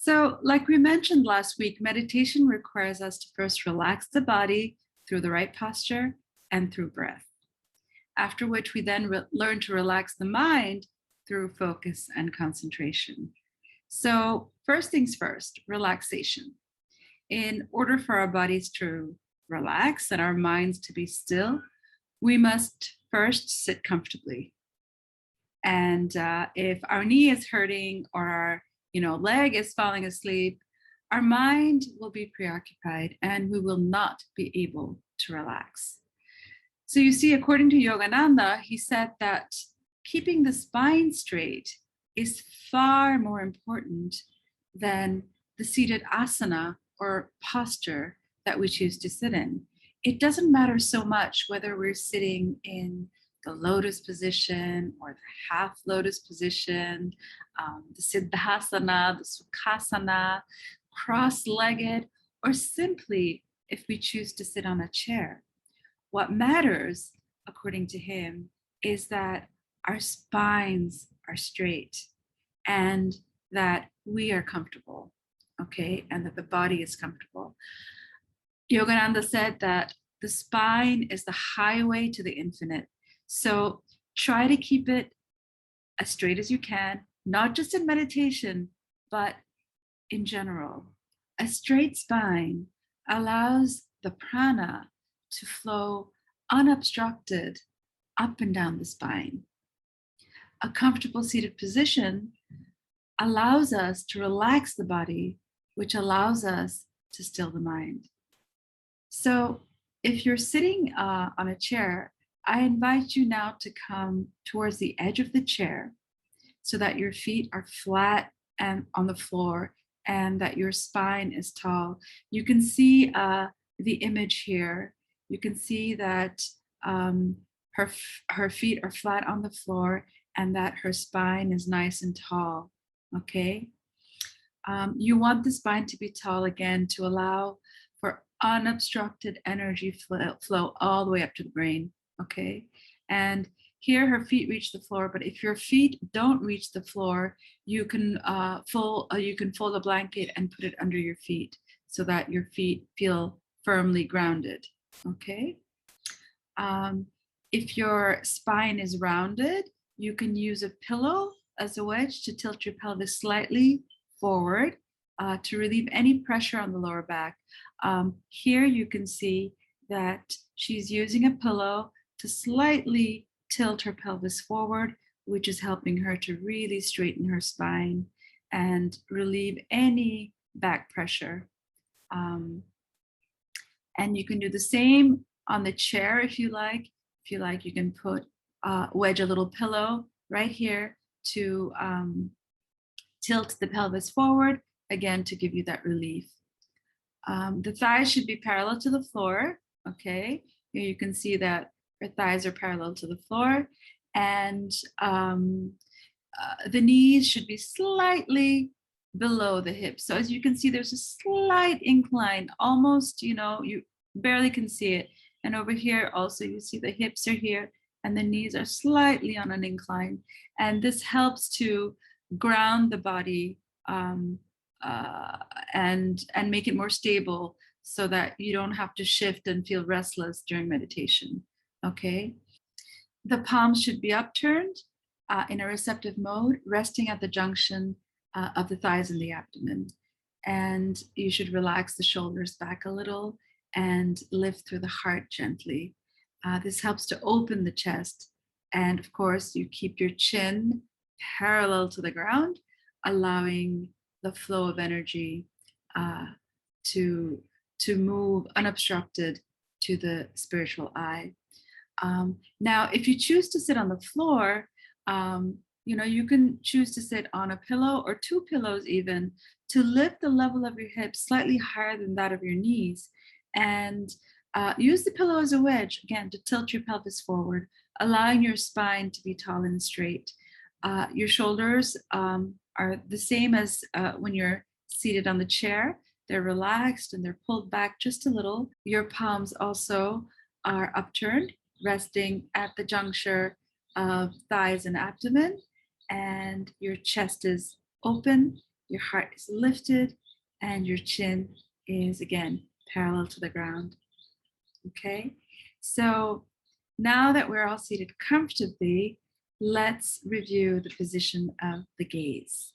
So, like we mentioned last week, meditation requires us to first relax the body through the right posture and through breath, after which we then learn to relax the mind through focus and concentration. So, first things first, relaxation. In order for our bodies to relax and our minds to be still, we must first sit comfortably. And if our knee is hurting or our leg is falling asleep, our mind will be preoccupied and we will not be able to relax. So you see, according to Yogananda, he said that keeping the spine straight is far more important than the seated asana or posture that we choose to sit in. It doesn't matter so much whether we're sitting in the lotus position or the half lotus position, the siddhasana, the sukhasana, cross-legged, or simply if we choose to sit on a chair. What matters, according to him, is that our spines are straight and that we are comfortable, okay, and that the body is comfortable. Yogananda said that the spine is the highway to the infinite. So try to keep it as straight as you can, not just in meditation, but in general. A straight spine allows the prana to flow unobstructed up and down the spine. A comfortable seated position allows us to relax the body, which allows us to still the mind. So if you're sitting on a chair, I invite you now to come towards the edge of the chair so that your feet are flat and on the floor and that your spine is tall. You can see the image here. You can see that her feet are flat on the floor and that her spine is nice and tall, okay? You want the spine to be tall again to allow for unobstructed energy flow all the way up to the brain, okay? And here her feet reach the floor, but if your feet don't reach the floor, you can fold a blanket and put it under your feet so that your feet feel firmly grounded, okay? If your spine is rounded, you can use a pillow as a wedge to tilt your pelvis slightly forward to relieve any pressure on the lower back. Here you can see that she's using a pillow to slightly tilt her pelvis forward, which is helping her to really straighten her spine and relieve any back pressure. And you can do the same on the chair if you like. If you like, you can wedge a little pillow right here to tilt the pelvis forward, again, to give you that relief. The thighs should be parallel to the floor, okay? Here you can see that her thighs are parallel to the floor, and the knees should be slightly below the hips. So as you can see, there's a slight incline, almost, you barely can see it. And over here also, you see the hips are here and the knees are slightly on an incline. And this helps to ground the body and make it more stable so that you don't have to shift and feel restless during meditation, okay? The palms should be upturned in a receptive mode, resting at the junction of the thighs and the abdomen. And you should relax the shoulders back a little and lift through the heart gently. This helps to open the chest. And of course, you keep your chin parallel to the ground, allowing the flow of energy to move unobstructed to the spiritual eye. Now, if you choose to sit on the floor, you can choose to sit on a pillow or two pillows even to lift the level of your hips slightly higher than that of your knees. And use the pillow as a wedge, again, to tilt your pelvis forward, allowing your spine to be tall and straight. Your shoulders are the same as when you're seated on the chair. They're relaxed and they're pulled back just a little. Your palms also are upturned, resting at the juncture of thighs and abdomen. And your chest is open, your heart is lifted, and your chin is again parallel to the ground. Okay, so now that we're all seated comfortably, let's review the position of the gaze.